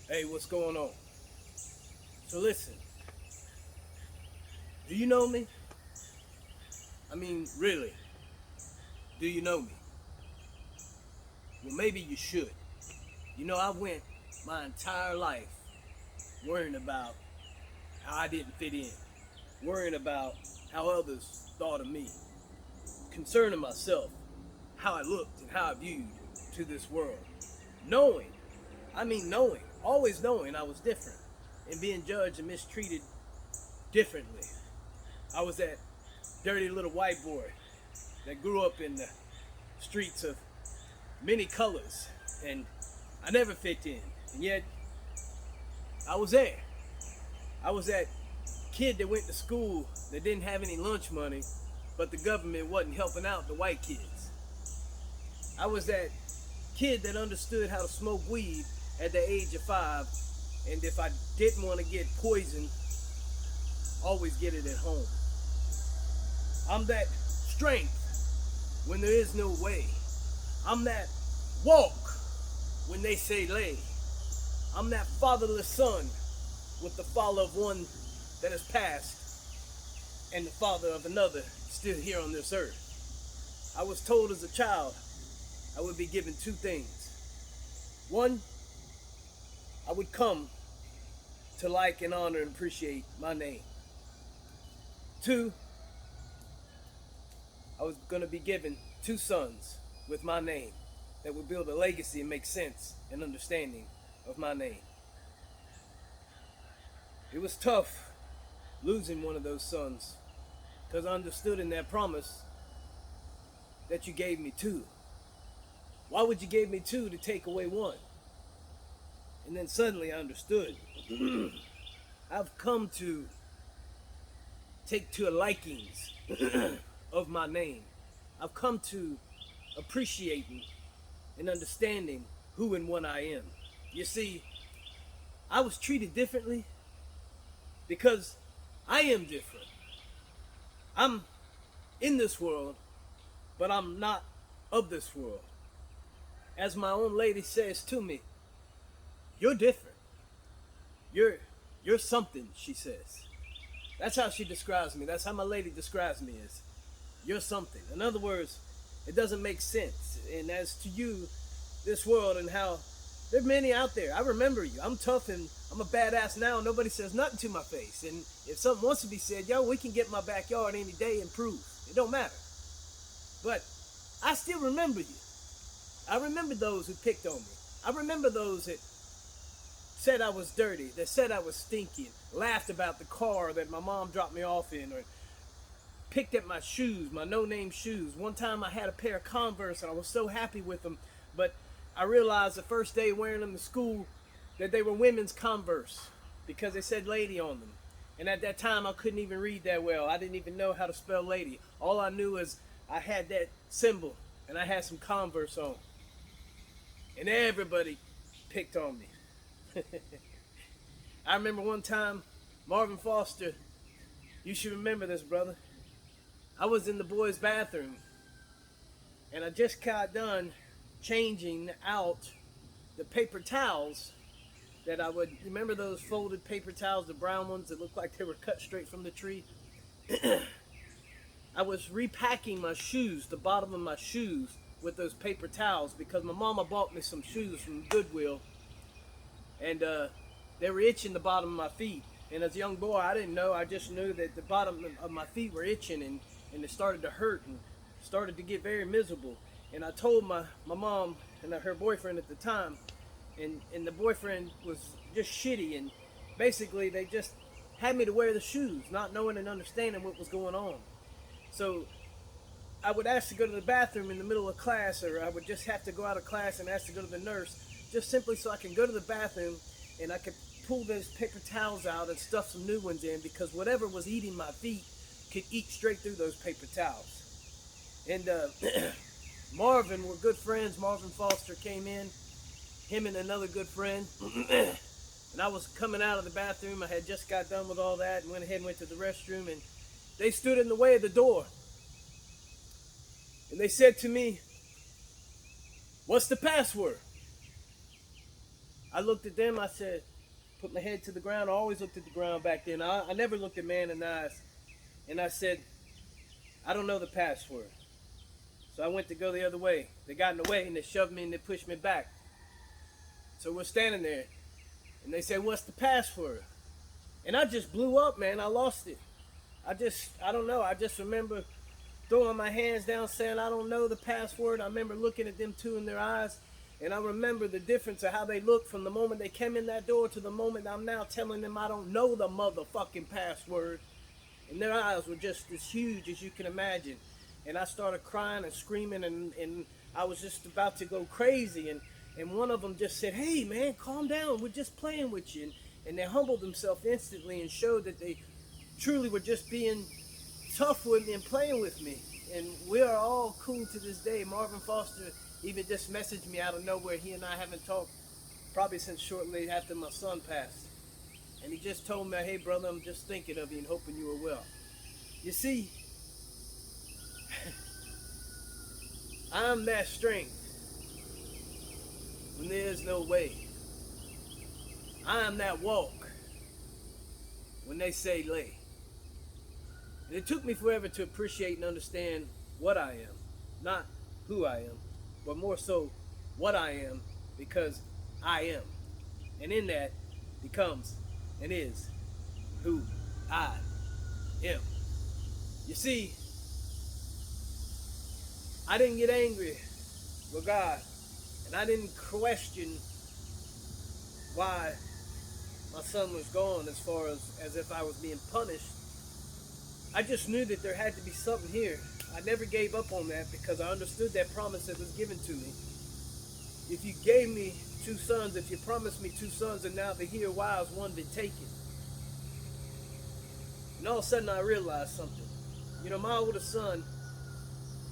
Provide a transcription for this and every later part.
Hey, what's going on? So listen, do you know me? I mean, really, do you know me? Well, maybe you should. I went my entire life worrying about how I didn't fit in, worrying about how others thought of me, concerning myself, how I looked and how I viewed to this world. Knowing, knowing, always knowing I was different and being judged and mistreated differently. I was that dirty little white boy that grew up in the streets of many colors, and I never fit in. And yet, I was there. I was that kid that went to school that didn't have any lunch money, but the government wasn't helping out the white kids. I was that kid that understood how to smoke weed at the age of 5, and if I didn't want to get poisoned, always get it at home. I'm that strength when there is no way. I'm that walk when they say lay. I'm that fatherless son with the father of one that has passed and the father of another still here on this earth. I was told as a child I would be given two things. One, I would come to like and honor and appreciate my name. Two, I was going to be given two sons with my name that would build a legacy and make sense and understanding of my name. It was tough losing one of those sons because I understood in that promise that you gave me two. Why would you give me two to take away one? And then suddenly I understood. I've come to take to a likings of my name. I've come to appreciating and understanding who and what I am. You see, I was treated differently because I am different. I'm in this world, but I'm not of this world. As my own lady says to me, you're different. You're something, she says. That's how she describes me. That's how my lady describes me is you're something. In other words, it doesn't make sense. And as to you, this world and how there are many out there. I remember you. I'm tough and I'm a badass now. Nobody says nothing to my face. And if something wants to be said, yo, we can get in my backyard any day and prove. It don't matter. But I still remember you. I remember those who picked on me. I remember those that said I was dirty, that said I was stinky, laughed about the car that my mom dropped me off in, or picked at my shoes, my no-name shoes. One time I had a pair of Converse and I was so happy with them, but I realized the first day wearing them to school that they were women's Converse because they said lady on them. And at that time I couldn't even read that well. I didn't even know how to spell lady. All I knew is I had that symbol and I had some Converse on. And everybody picked on me. I remember one time, Marvin Foster, you should remember this, brother. I was in the boys' bathroom, and I just got done changing out the paper towels that I would, remember those folded paper towels, the brown ones that looked like they were cut straight from the tree? I was repacking my shoes, the bottom of my shoes, with those paper towels because my mama bought me some shoes from Goodwill, and they were itching the bottom of my feet. And as a young boy, I didn't know. I just knew that the bottom of my feet were itching, and it started to hurt and started to get very miserable. And I told my mom and her boyfriend at the time, and the boyfriend was just shitty, and basically they just had me to wear the shoes, not knowing and understanding what was going on. So I would ask to go to the bathroom in the middle of class, or I would just have to go out of class and ask to go to the nurse, just simply so I can go to the bathroom and I could pull those paper towels out and stuff some new ones in, because whatever was eating my feet could eat straight through those paper towels. And Marvin, we're good friends. Marvin Foster came in, him and another good friend. And I was coming out of the bathroom. I had just got done with all that and went ahead and went to the restroom, and they stood in the way of the door. And they said to me, "What's the password?" I looked at them. I said, put my head to the ground. I always looked at the ground back then. I never looked a man in the eyes. And I said, I don't know the password. So I went to go the other way. They got in the way and they shoved me and they pushed me back. So we're standing there. And they said, what's the password? And I just blew up, man. I lost it. I don't know. I just remember throwing my hands down saying, I don't know the password. I remember looking at them two in their eyes. And I remember the difference of how they looked from the moment they came in that door to the moment I'm now telling them I don't know the motherfucking password. And their eyes were just as huge as you can imagine. And I started crying and screaming and I was just about to go crazy. And one of them just said, hey man, calm down. We're just playing with you. And they humbled themselves instantly and showed that they truly were just being tough with me and playing with me. And we are all cool to this day. Marvin Foster even just messaged me out of nowhere. He and I haven't talked probably since shortly after my son passed. And he just told me, hey brother, I'm just thinking of you and hoping you are well. You see, I'm that strength when there is no way. I am that walk when they say lay. And it took me forever to appreciate and understand what I am, not who I am, but more so what I am, because I am. And in that becomes and is who I am. You see, I didn't get angry with God, and I didn't question why my son was gone as far as if I was being punished. I just knew that there had to be something here. I never gave up on that because I understood that promise that was given to me. If you gave me 2 sons, if you promised me 2 sons, and now they're here, why has one been taken? And all of a sudden I realized something. You know, my oldest son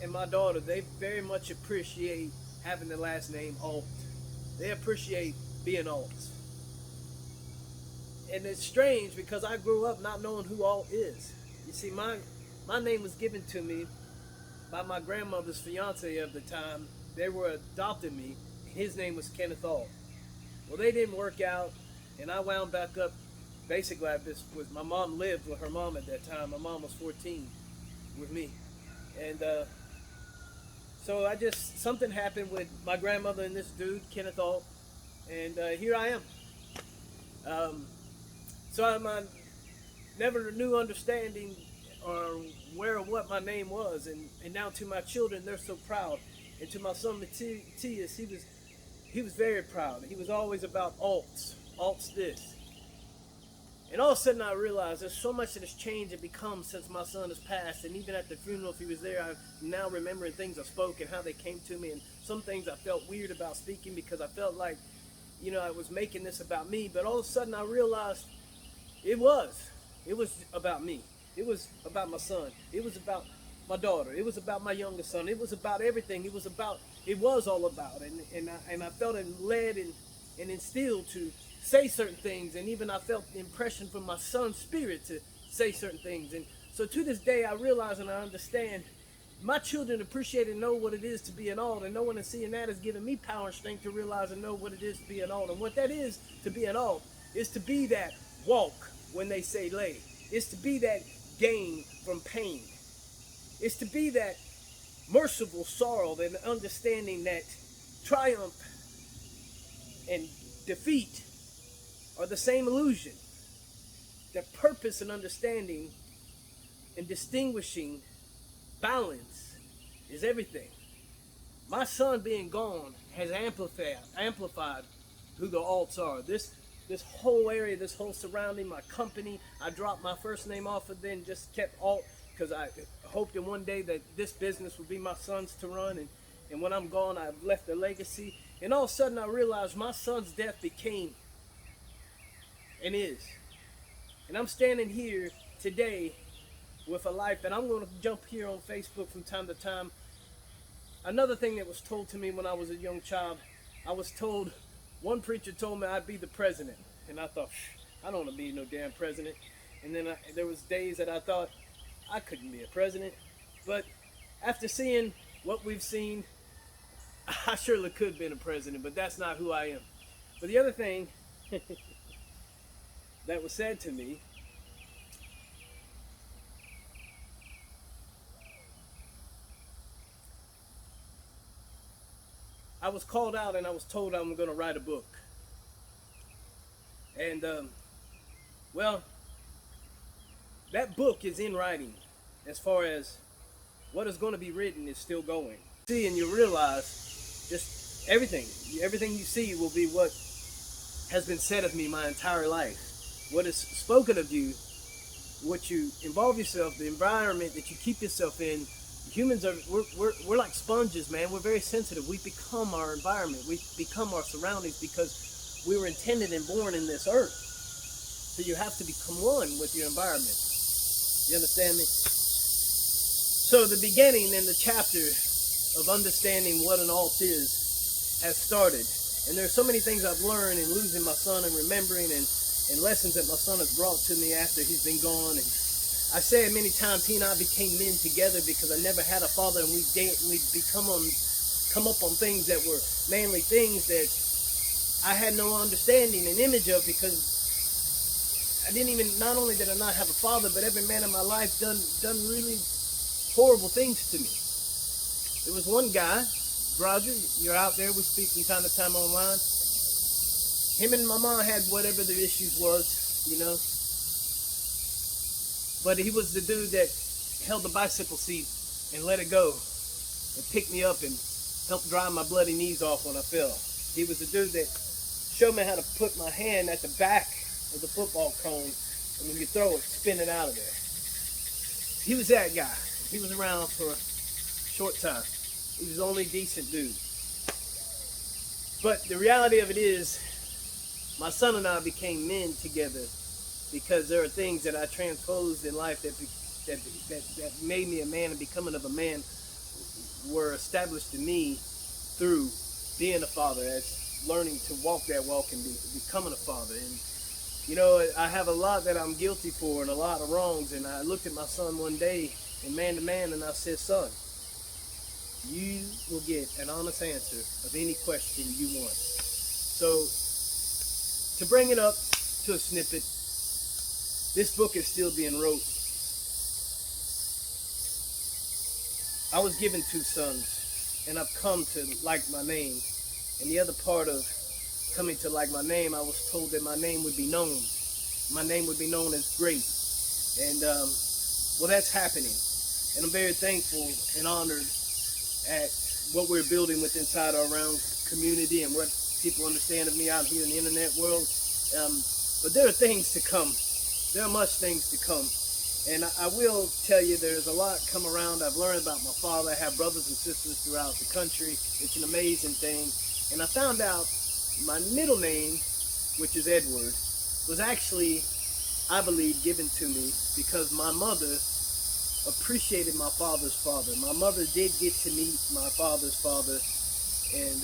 and my daughter, they very much appreciate having the last name Alt. They appreciate being Alts. And it's strange because I grew up not knowing who Alt is. You see, my name was given to me by my grandmother's fiance of the time. They were adopting me. His name was Kenneth Alt. Well, they didn't work out, and I wound back up basically like this. My mom lived with her mom at that time. My mom was 14 with me. And so something happened with my grandmother and this dude, Kenneth Alt, and here I am. So I never knew understanding or where or what my name was, and now to my children, they're so proud. And to my son Matthias, he was very proud. He was always about alts this. And all of a sudden I realized there's so much that has changed and become since my son has passed. And even at the funeral, if he was there, I'm now remembering things I spoke and how they came to me. And some things I felt weird about speaking because I felt like, you know, I was making this about me. But all of a sudden I realized it was about me. It was about my son. It was about my daughter. It was about my youngest son. It was about everything. It was all about. And I felt led and instilled to say certain things. And even I felt the impression from my son's spirit to say certain things. And so to this day, I realize and I understand my children appreciate and know what it is to be an alt. And knowing and seeing that has given me power and strength to realize and know what it is to be an alt. And what that is to be an alt is to be that walk when they say lay. It's to be that gain from pain. It's to be that merciful sorrow, that understanding that triumph and defeat are the same illusion. That purpose and understanding and distinguishing balance is everything. My son being gone has amplified who the alts are. This whole area, this whole surrounding, my company, I dropped my first name off of then just kept alt because I hoped in one day that this business would be my son's to run, and when I'm gone, I've left a legacy. And all of a sudden I realized my son's death became and is. And I'm standing here today with a life, and I'm going to jump here on Facebook from time to time. Another thing that was told to me when I was a young child, I was told, one preacher told me I'd be the president. And I thought, I don't want to be no damn president. And then there was days that I thought I couldn't be a president. But after seeing what we've seen, I surely could have been a president, but that's not who I am. But the other thing that was said to me, I was called out and I was told I'm going to write a book. And, well, that book is in writing. As far as what is going to be written is still going. See, and you realize just everything you see will be what has been said of me my entire life. What is spoken of you, what you involve yourself, the environment that you keep yourself in. Humans are, we're like sponges, man. We're very sensitive. We become our environment. We become our surroundings because we were intended and born in this earth. So you have to become one with your environment. You understand me? So the beginning and the chapter of understanding what an alt is has started. And there's so many things I've learned in losing my son and remembering and lessons that my son has brought to me after he's been gone. And I say it many times, he and I became men together because I never had a father, and we'd come up on things that were mainly things that I had no understanding and image of, because I didn't even, not only did I not have a father, but every man in my life done really horrible things to me. There was one guy, Roger, you're out there, we speak from time to time online. Him and my mom had whatever the issues was, you know. But he was the dude that held the bicycle seat and let it go and picked me up and helped dry my bloody knees off when I fell. He was the dude that showed me how to put my hand at the back of the football cone, and when you throw it, spin it out of there. He was that guy. He was around for a short time. He was the only decent dude. But the reality of it is, my son and I became men together because there are things that I transposed in life that made me a man, and becoming of a man were established in me through being a father, as learning to walk that walk and becoming a father. And you know, I have a lot that I'm guilty for and a lot of wrongs. And I looked at my son one day, and man to man, and I said, son, you will get an honest answer of any question you want. So, to bring it up to a snippet, this book is still being wrote. I was given 2 sons, and I've come to like my name. And the other part of coming to like my name, I was told that my name would be known. My name would be known as great. And, well, that's happening. And I'm very thankful and honored at what we're building with inside our round community and what people understand of me out here in the internet world. But there are things to come. There are much things to come. And I will tell you, there's a lot come around. I've learned about my father. I have brothers and sisters throughout the country. It's an amazing thing. And I found out my middle name, which is Edward, was actually, I believe, given to me because my mother appreciated my father's father. My mother did get to meet my father's father. And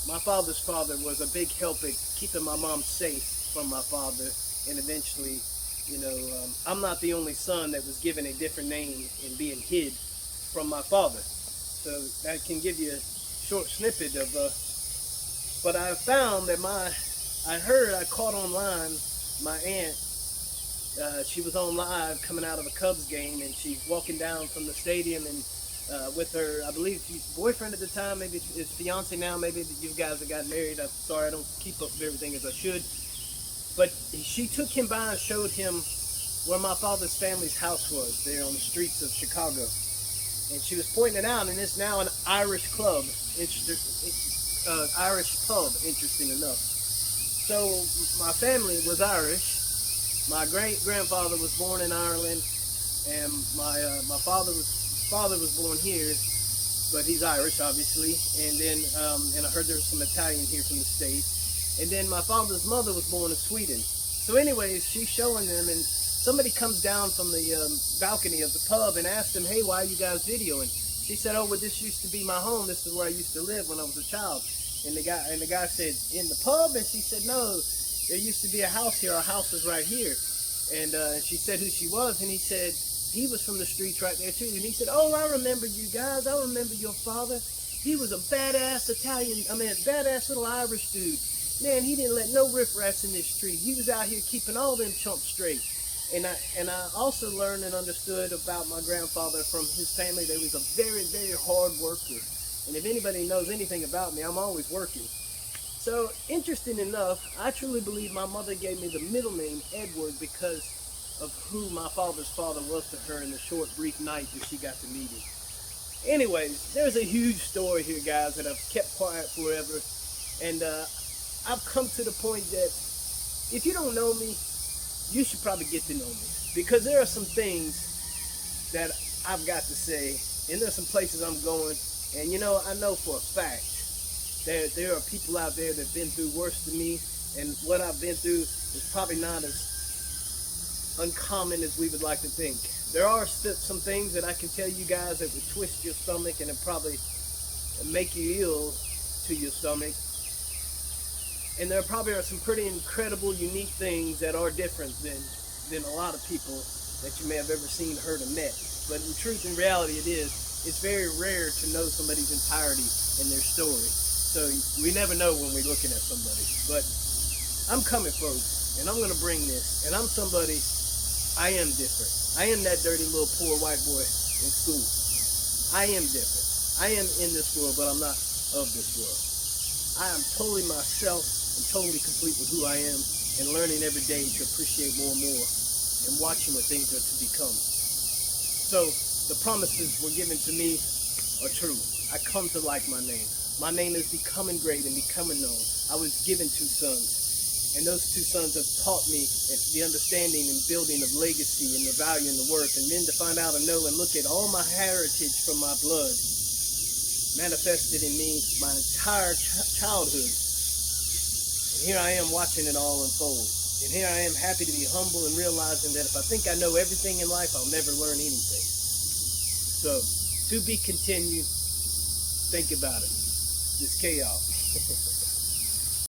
my father's father was a big help at keeping my mom safe from my father. And eventually, you know, I'm not the only son that was given a different name and being hid from my father. So that can give you a short snippet of, but I found that I caught online my aunt, she was on live coming out of a Cubs game, and she's walking down from the stadium and with her, I believe she's boyfriend at the time, maybe his fiance now, maybe you guys have gotten married. I'm sorry, I don't keep up with everything as I should. But she took him by and showed him where my father's family's house was, there on the streets of Chicago. And she was pointing it out, and it's now an Irish club, Irish pub, interesting enough. So my family was Irish. My great-grandfather was born in Ireland, and my father was born here, but he's Irish, obviously. And then, and I heard there's some Italian here from the States. And then my father's mother was born in Sweden. So anyways, she's showing them, and somebody comes down from the balcony of the pub and asks them, hey, why are you guys videoing? She said, oh, well, this used to be my home. This is where I used to live when I was a child. And the guy said, in the pub? And she said, no, there used to be a house here. Our house is right here. And she said who she was, and he said, he was from the streets right there too. And he said, oh, I remember you guys. I remember your father. He was a badass badass little Irish dude. Man, he didn't let no riffraffs in this street. He was out here keeping all them chumps straight. And I also learned and understood about my grandfather from his family that he was a very, very hard worker. And if anybody knows anything about me, I'm always working. So, interesting enough, I truly believe my mother gave me the middle name Edward because of who my father's father was to her in the short, brief night that she got to meet him. Anyways, there's a huge story here, guys, that I've kept quiet forever. And I've come to the point that if you don't know me, you should probably get to know me. Because there are some things that I've got to say, and there's some places I'm going. And you know, I know for a fact that there are people out there that have been through worse than me, and what I've been through is probably not as uncommon as we would like to think. There are some things that I can tell you guys that would twist your stomach and it probably make you ill to your stomach. And there probably are some pretty incredible, unique things that are different than a lot of people that you may have ever seen, heard, or met. But in truth and reality, it's very rare to know somebody's entirety in their story. So we never know when we're looking at somebody. But I'm coming, folks, and I'm going to bring this. And I'm somebody, I am different. I am that dirty little poor white boy in school. I am different. I am in this world, but I'm not of this world. I am totally myself and totally complete with who I am, and learning every day to appreciate more and more and watching what things are to become. So the promises were given to me are true. I come to like my name. My name is becoming great and becoming known. I was given 2 sons, and those 2 sons have taught me the understanding and building of legacy and the value and the worth, and then to find out and know and look at all my heritage from my blood manifested in me my entire childhood. And here I am watching it all unfold. And here I am happy to be humble and realizing that if I think I know everything in life, I'll never learn anything. So, to be continued, think about it. Just chaos.